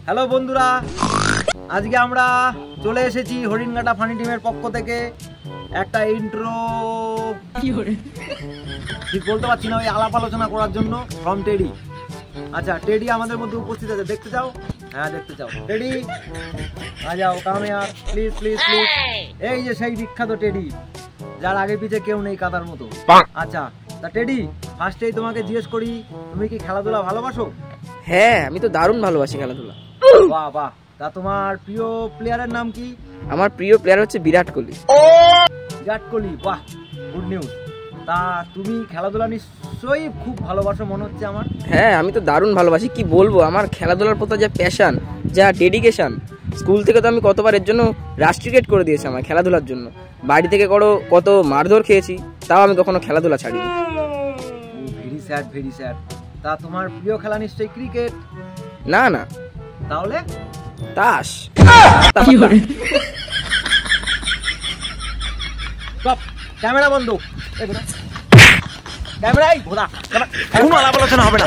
Hello বন্ধুরা, আজকে আমরা চলে এসেছি হরিণঘাটা ফানি টিমের পক্ষ থেকে একটা ইন্ট্রো ঠিক বলতে পারছি না, ওই আলাপ আলোচনা করার জন্য ফ্রম টেডি। আচ্ছা, টেডি আমাদের মধ্যে উপস্থিত আছে, দেখতে চাও? হ্যাঁ দেখতে চাও। টেডি আ যাও, কামে আর প্লিজ প্লিজ প্লিজ। এই যে সেই বিখ্যাত টেডি, যার আগে পিছে কেউ নেই কাদার মতো। আচ্ছা তা টেডি, ফার্স্টেই তোমাকে জিজ্ঞেস করি, তুমি কি খেলাধুলা ভালোবাসো? হ্যাঁ, আমি তো দারুণ ভালোবাসি খেলাধুলা। বাহ বাহ, তা তোমার প্রিয় প্লেয়ারের নাম কি? আমার প্রিয় প্লেয়ার হচ্ছে বিরাট কোহলি। বিরাট কোহলি, বাহ, গুড নিউজ। তা তুমি খেলাধুলা নিশ্চয়ই খুব ভালোবাসো মনে হচ্ছে আমার। হ্যাঁ, আমি তো দারুণ ভালোবাসি, কি বলবো, আমার খেলাধুলার প্রতি যা প্যাশন, যা ডেডিকেশন। স্কুল থেকে তো আমি কতবার এর জন্য রাস্ট্রিকেট করে দিয়েছি আমার খেলাধুলার জন্য। বাড়ি থেকে কত মারধর খেয়েছি, তাও আমি কখনো খেলাধুলা ছাড়িনি। Very sad, very sad. তা তোমার প্রিয় খেলা নিশ্চয়ই ক্রিকেট? না না, তাহলে তাস। ক্যামেরা বন্ধ, ক্যামেরাই ঘোরা, কোনো আলাপ আলোচনা হবে না।